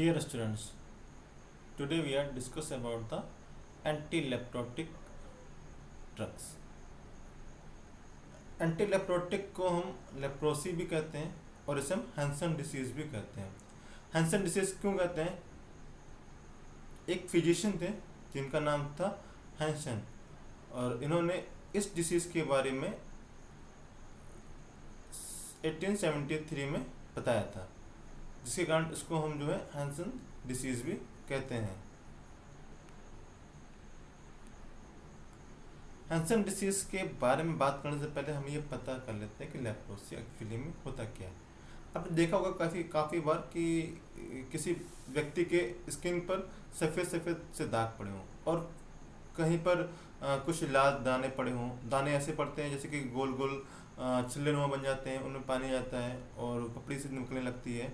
Dear students, today we are discuss about the anti-leprotic drugs. Anti को हम leprosy भी कहते हैं और इसे हम हैंसन डिसीज भी कहते हैं। हैंसन डिसीज क्यों कहते हैं? एक फिजिशियन थे जिनका नाम था हैंसन और इन्होंने इस डिसीज के बारे में 1873 में बताया था, जिसके कारण इसको हम जो है हैंसन डिसीज भी कहते हैं। हैंसन डिसीज के बारे में बात करने से पहले हम ये पता कर लेते हैं कि लेप्रोसी एक्चुअली में होता क्या है। आपने देखा होगा काफ़ी बार कि किसी व्यक्ति के स्किन पर सफ़ेद सफ़ेद से दाग पड़े हों और कहीं पर कुछ लाल दाने पड़े हों। दाने ऐसे पड़ते हैं जैसे कि गोल गोल छिल्ले नुमा बन जाते हैं, उनमें पानी जाता है और पपड़ी से निकलने लगती है।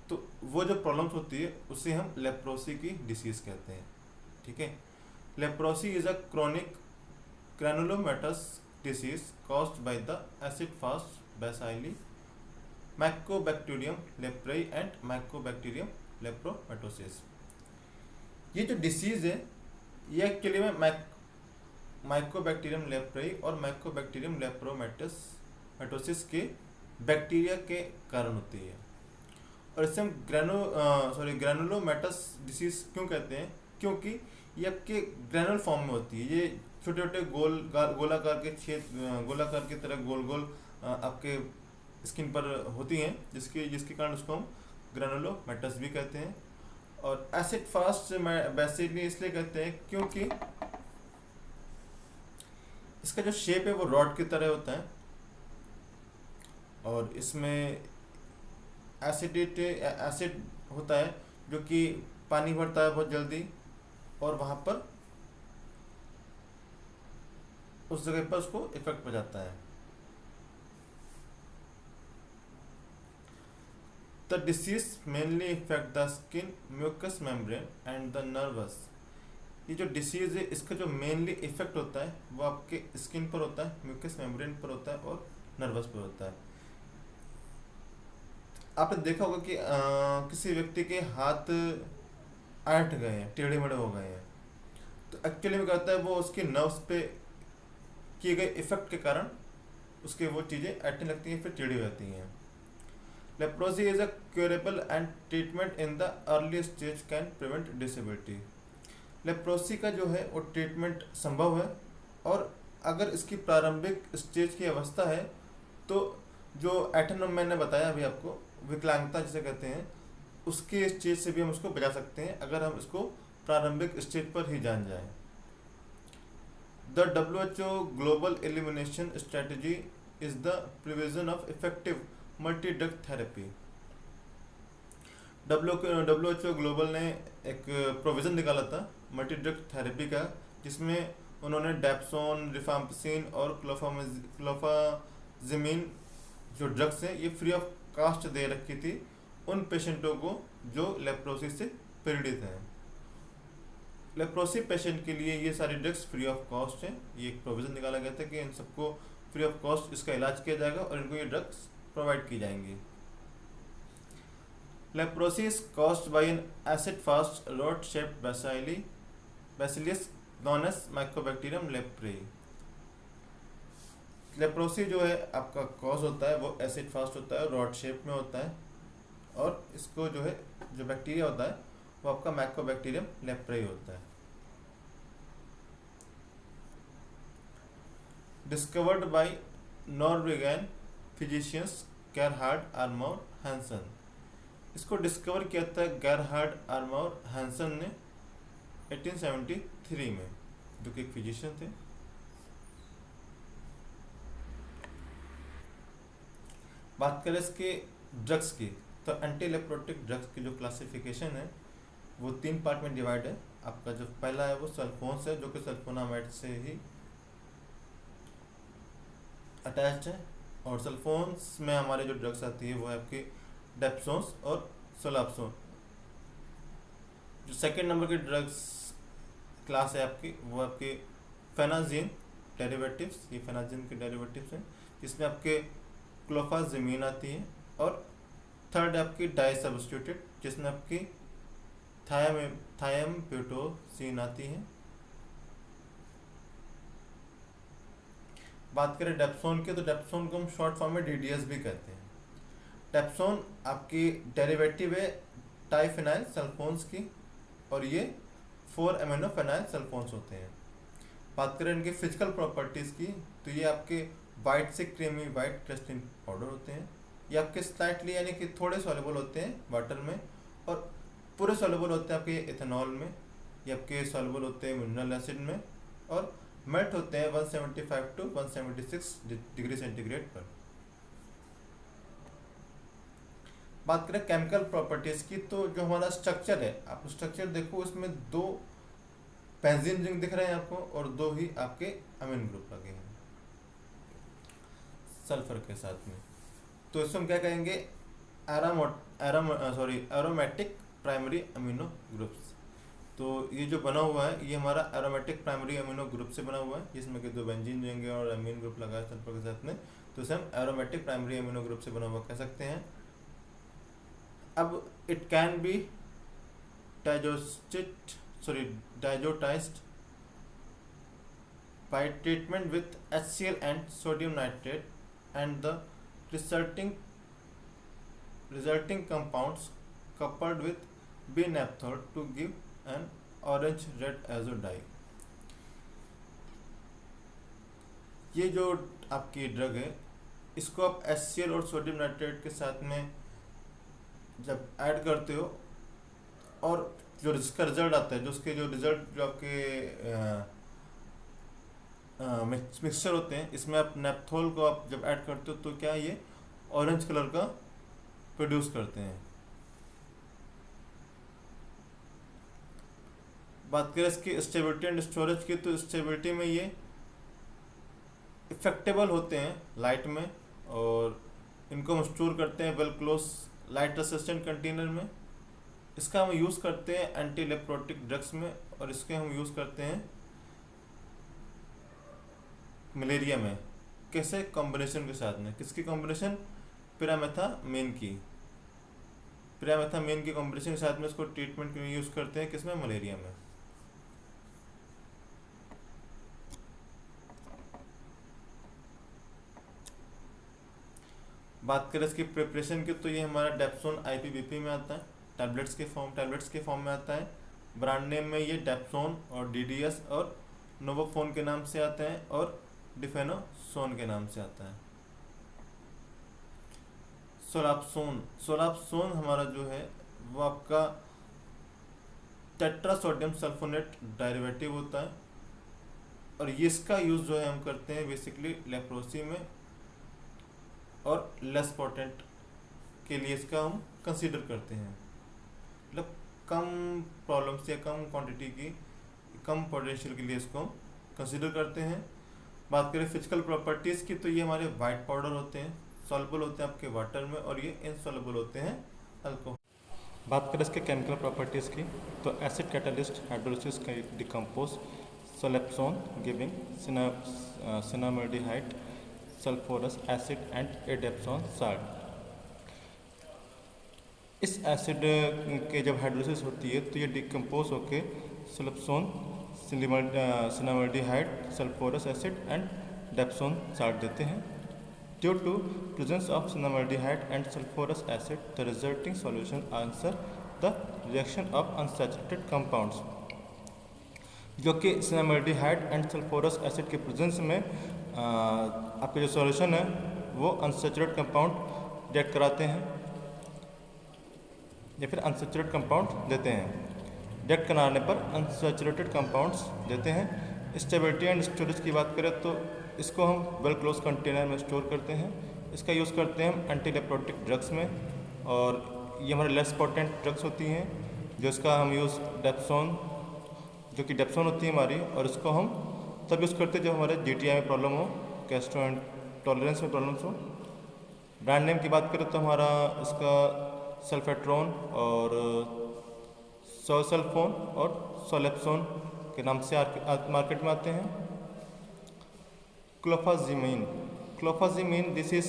तो वो जो प्रॉब्लम्स होती है उसे हम लेप्रोसी की डिसीज़ कहते हैं। ठीक है, leprosy is a chronic granulomatous disease caused by the acid fast bacilli Mycobacterium leprae and Mycobacterium lepromatosis। ये जो डिसीज है ये एक्चुअली में माइकोबैक्टीरियम लेप्रेई और माइकोबैक्टीरियम लेप्रोमेटोसिस के बैक्टीरिया के कारण होती है। और इसे हम ग्रैनुलोमेटस डिसीज क्यों कहते हैं? क्योंकि ये आपके ग्रैनुल फॉर्म में होती है। ये छोटे छोटे गोलाकार के छेद, गोलाकार की तरह गोल गोल आपके स्किन पर होती हैं, जिसके कारण उसको हम ग्रैनुलोमेटस भी कहते हैं। और एसिड फास्ट बैसिली इसलिए कहते हैं क्योंकि इसका जो शेप है वो रॉड की तरह होता है और इसमें एसिड होता है जो कि पानी भरता है बहुत जल्दी और वहाँ पर उस जगह पर उसको इफेक्ट हो जाता है। The disease mainly affect the skin, mucous membrane and the nervous. ये जो डिसीज है इसका जो मेनली इफेक्ट होता है वो आपके स्किन पर होता है, म्यूकस मेम्ब्रेन पर होता है और नर्वस पर होता है। आपने देखा होगा कि किसी व्यक्ति के हाथ ऐंठ गए हैं, टेढ़े मेढ़े हो गए हैं, तो एक्चुअली में कहता है वो उसके नर्व्स पे किए गए इफेक्ट के कारण उसके वो चीज़ें ऐंठने लगती हैं, फिर टेढ़ी हो जाती हैं। Leprosy is a curable and treatment in the early stage can prevent disability. Leprosy का जो है वो ट्रीटमेंट संभव है और अगर इसकी प्रारंभिक स्टेज की अवस्था है तो जो ऐंठन मैंने बताया अभी आपको, विकलांगता जिसे कहते हैं, उसके स्टेज से भी हम उसको बचा सकते हैं अगर हम इसको प्रारंभिक स्टेज पर ही जान जाएं। The WHO Global Elimination Strategy is the provision of effective multi-drug therapy। WHO global ने एक प्रोविज़न निकाला था मल्टी ड्रग थेरेपी का, जिसमें उन्होंने डेप्सोन, रिफाम्पिसिन और क्लोफाजिमिन जो ड्रग्स हैं ये फ्री ऑफ कास्ट दे रखी थी उन पेशेंटों को जो लेप्रोसी से पीड़ित हैं। लेप्रोसी पेशेंट के लिए ये सारी ड्रग्स फ्री ऑफ कॉस्ट हैं। ये एक प्रोविज़न निकाला गया था कि इन सबको फ्री ऑफ कॉस्ट इसका इलाज किया जाएगा और इनको ये ड्रग्स प्रोवाइड की जाएंगी। Leprosy is caused by an acid fast rod shaped bacillus known as mycobacterium leprae. Leprosy जो है आपका कॉज होता है वो एसिड फास्ट होता है, रॉड शेप में होता है और इसको जो है जो बैक्टीरिया होता है वो आपका माइकोबैक्टीरियम लेप्रेई होता है। Discovered by Norwegian physicians Gerhard Armauer Hansen. इसको डिस्कवर किया था गेरहार्ड आर्मोर हैंसन ने 1873 में, जो कि एक फिजिशियन थे। बात करें इसके ड्रग्स की तो एंटी लेप्रोटिक ड्रग्स की जो क्लासिफिकेशन है वो 3 पार्ट में डिवाइड है। आपका जो पहला है वो सल्फोन्स है जो कि सल्फोनामाइड से ही अटैच्ड है और सल्फोन्स में हमारे जो ड्रग्स आती है वो है आपकी डेप्सोन्स और सोलाप्सोन। जो सेकेंड नंबर की ड्रग्स क्लास है आपकी वो आपके फेनाजिन डेरिवेटिव्स, ये फेनाजिन के डेरिवेटिव्स हैं जिसमें आपके क्लोफाजिमीन आती है। और थर्ड है आपकी डाई सब्स्टिट्यूटेड जिसमें आपकी थायम्यूटोसिन आती है। बात करें डेप्सोन की, तो डेप्सोन को हम शॉर्ट फॉर्म में डीडीएस भी कहते हैं। डेप्सोन आपकी डेरिवेटिव है टाइफिनाइल सल्फोन्स की, और ये 4 अमीनो फेनाइल सल्फोन्स होते हैं। बात करें इनकी फिजिकल प्रॉपर्टीज़ की, तो ये आपके वाइट से क्रीमी वाइट क्रिस्टल पाउडर होते हैं। ये आपके स्लाइटली यानी कि थोड़े सॉल्युबल होते हैं वाटर में, और पूरे सॉल्युबल होते हैं आपके इथेनॉल में। ये आपके सॉल्युबल होते हैं मिनरल एसिड में, और मेल्ट होते हैं 175 टू 176 डिग्री सेंटीग्रेड पर। बात करें केमिकल प्रॉपर्टीज की, तो जो हमारा स्ट्रक्चर है, आप स्ट्रक्चर देखो, इसमें 2 बेंजीन रिंग दिख रहे हैं आपको, और 2 ही आपके अमीन ग्रुप लगे हैं सल्फर के साथ में। तो इसको हम क्या कहेंगे, एरोमेटिक प्राइमरी अमीनो ग्रुप्स। तो ये जो बना हुआ है, ये हमारा एरोमेटिक प्राइमरी अमीनो ग्रुप से बना हुआ है, जिसमें कि 2 बेंजीन रिंग और अमीन ग्रुप लगा है सल्फर के साथ में। तो इसे हम एरोमेटिक प्राइमरी अमीनो ग्रुप से बना हुआ कह सकते हैं। अब it can be diazotized by treatment with HCl and sodium nitrate, and the resulting compounds coupled with B-naphthol to give an orange red azo dye। ये जो आपकी ड्रग है, इसको आप HCl और सोडियम नाइट्रेट के साथ में जब ऐड करते हो, और जो इसका रिजल्ट आता है, जो उसके जो रिजल्ट जो आपके मिक्सचर होते हैं, इसमें आप नेप्थोल को आप जब ऐड करते हो, तो क्या ये ऑरेंज कलर का प्रोड्यूस करते हैं। बात करें इसकी स्टेबिलिटी एंड स्टोरेज की, तो स्टेबिलिटी में ये इफेक्टेबल होते हैं लाइट में, और इनको हम स्टोर करते हैं well close light resistant container में। इसका हम यूज़ करते हैं एंटी लेप्रोटिक ड्रग्स में, और इसके हम यूज़ करते हैं मलेरिया में। कैसे, कॉम्बिनेशन के साथ में। किसकी कॉम्बिनेशन, पिरामेथामेन की कॉम्बिनेशन के साथ में इसको ट्रीटमेंट के लिए यूज़ करते हैं, किसमें, मलेरिया में। बात करें इसकी प्रिपरेशन की, तो ये हमारा डेप्सोन IPVP में आता है, टैबलेट्स के फॉर्म में आता है। ब्रांड नेम में ये डेप्सोन और DDS और नोवोफोन के नाम से आता है, और डिफेनोसोन के नाम से आता है। सोलाप्सोन हमारा जो है वो आपका टेट्रासोडियम सल्फोनेट डेरिवेटिव होता है, और ये इसका यूज़ जो है हम करते हैं बेसिकली लेप्रोसी में, और लेस पोटेंट के लिए इसका हम कंसीडर करते हैं, मतलब कम प्रॉब्लम्स या कम क्वांटिटी की, कम पोटेंशियल के लिए इसको हम कंसीडर करते हैं। बात करें फिजिकल प्रॉपर्टीज़ की, तो ये हमारे वाइट पाउडर होते हैं, सॉल्युबल होते हैं आपके वाटर में, और ये इनसॉल्युबल होते हैं अल्कोहल। बात करें इसके केमिकल प्रॉपर्टीज़ की, तो एसिड कैटलिस्ट हाइड्रोलिसिस का decompose solapsone giving cinnamaldehyde sulphurous acid and dapsone salt. इस एसिड के जब हाइड्रोलिसिस होती है, तो ये डिकम्पोज होके solapsone cinnamaldehyde sulphurous acid and dapsone salt देते हैं। Due to presence of cinnamaldehyde and sulphurous acid, the resulting solution answer the reaction of unsaturated compounds. जो कि सिनामाइडिहाइड एंड सल्फोरस एसिड के प्रेजेंस में आपके जो सॉल्यूशन है वो अनसैचुरेटेड कंपाउंड रिएक्ट कराते हैं, या फिर अनसैचुरेटेड कंपाउंड देते हैं। रिएक्ट कराने पर अनसैचुरेटेड कंपाउंड्स देते हैं। स्टेबिलिटी एंड स्टोरेज की बात करें, तो इसको हम वेल क्लोज कंटेनर में स्टोर करते हैं। इसका यूज़ करते हैं हम एंटी लेप्रोटिक ड्रग्स में, और ये हमारे लेस पोटेंट ड्रग्स होती हैं, जो इसका हम यूज़ डेप्सोन, जो कि डेप्सोन होती है हमारी, और इसको हम तब यूज़ करते हैं जब हमारे GTI में प्रॉब्लम हो, गैस्ट्रोइंटॉलरेंस में प्रॉब्लम्स हो। ब्रांड नेम की बात करें, तो हमारा इसका सल्फेट्रॉन और सोसल्फोन और सोलेप्सोन के नाम से मार्केट में आते हैं। Clofazimine, this is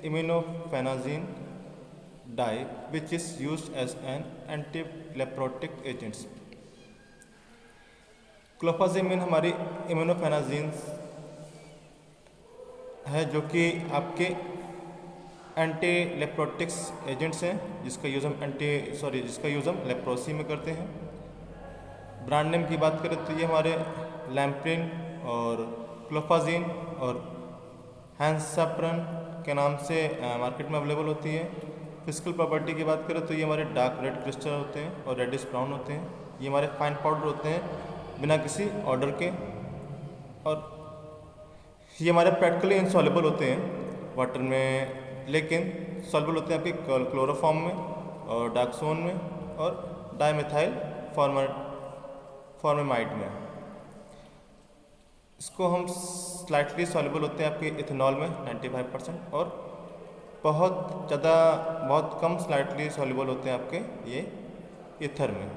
iminophenazine dye which is used as an anti-leprotic agents. Clofazimine हमारी इम्यूनोफेनाजीन्स है जो कि आपके एंटी लेप्रोटिक्स एजेंट्स हैं जिसका यूज़ हम लेप्रोसी में करते हैं। ब्रांड नेम की बात करें तो ये हमारे लैम्प्रिन और क्लोफाजीन और हैंसाप्रन के नाम से मार्केट में अवेलेबल होती है। फिजिकल प्रॉपर्टी की बात करें तो ये हमारे डार्क रेड क्रिस्टल होते हैं और रेडिश ब्राउन होते हैं। ये हमारे फाइन पाउडर होते हैं बिना किसी ऑर्डर के, और ये हमारे प्रैक्टिकली इनसॉल्युबल होते हैं वाटर में, लेकिन सॉल्युबल होते हैं आपके क्लोरोफॉर्म में और डाक्सोन में और डाइमेथाइल फॉर्मेमाइड में। इसको हम स्लाइटली सॉल्युबल होते हैं आपके इथेनॉल में 95% और बहुत कम स्लाइटली सॉल्युबल होते हैं आपके ये ईथर में।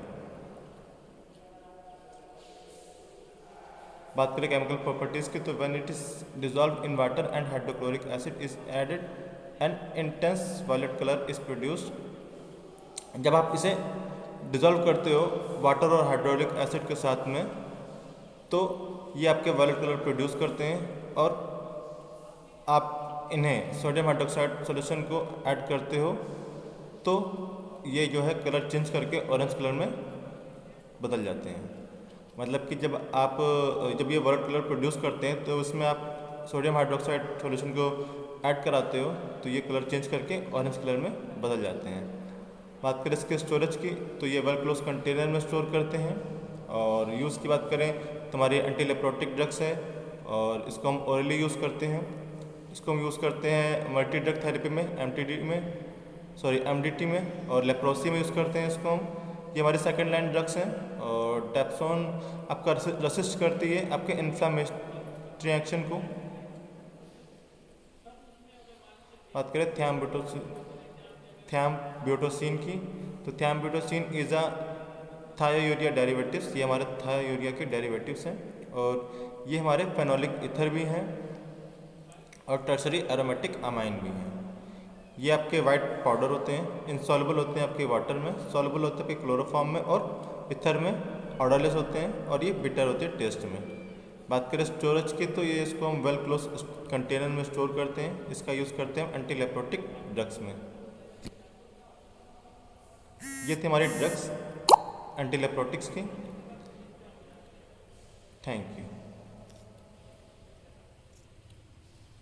बात करें केमिकल प्रॉपर्टीज़ की तो when it is dissolve in water and hydrochloric acid is added an intense violet colour is produced. जब आप इसे डिजॉल्व करते हो वाटर और हाइड्रोक्लोरिक एसिड के साथ में तो ये आपके वायलेट कलर प्रोड्यूस करते हैं, और आप इन्हें सोडियम हाइड्रोक्साइड सॉल्यूशन को ऐड करते हो तो ये जो है कलर चेंज करके ऑरेंज कलर में बदल जाते हैं। मतलब कि जब ये वायलेट कलर प्रोड्यूस करते हैं तो उसमें आप सोडियम हाइड्रोक्साइड सॉल्यूशन को ऐड कराते हो तो ये कलर चेंज करके ऑरेंज कलर में बदल जाते हैं। बात करें इसके स्टोरेज की तो ये वेल क्लोज कंटेनर में स्टोर करते हैं। और यूज़ की बात करें तो हमारे एंटी लेप्रोटिक ड्रग्स है और इसको हम ओरली यूज़ करते हैं। इसको हम यूज़ करते हैं मल्टी ड्रग थेरेपी में, एमडीटी में और लेप्रोसी में यूज़ करते हैं इसको हम। ये हमारी सेकेंड लाइन ड्रग्स हैं और डेप्सोन आपका रसिस्ट करती है आपके इन्फ्लामेटरी एक्शन को। बात करें थैम्ब्यूटोसिन की तो थैम्ब्यूटोसिन इज़ अ थायोयूरिया डेरिवेटिव्स, ये हमारे थायोयूरिया के डेरिवेटिव्स हैं और ये हमारे फेनोलिक ईथर भी हैं और टर्सरी एरोमेटिक अमाइन भी हैं। ये आपके वाइट पाउडर होते हैं, इनसॉल्युबल होते हैं आपके वाटर में, सॉल्युबल होते हैं आपके क्लोरोफॉर्म में और ईथर में ऑर्डरलेस होते हैं और ये बिटर होते हैं टेस्ट में। बात करें स्टोरेज की तो ये इसको हम वेल क्लोज कंटेनर में स्टोर करते हैं। इसका यूज़ करते हैं एंटी लेप्रोटिक ड्रग्स में। ये थे हमारे ड्रग्स एंटी लेप्रोटिक्स की। Thank you.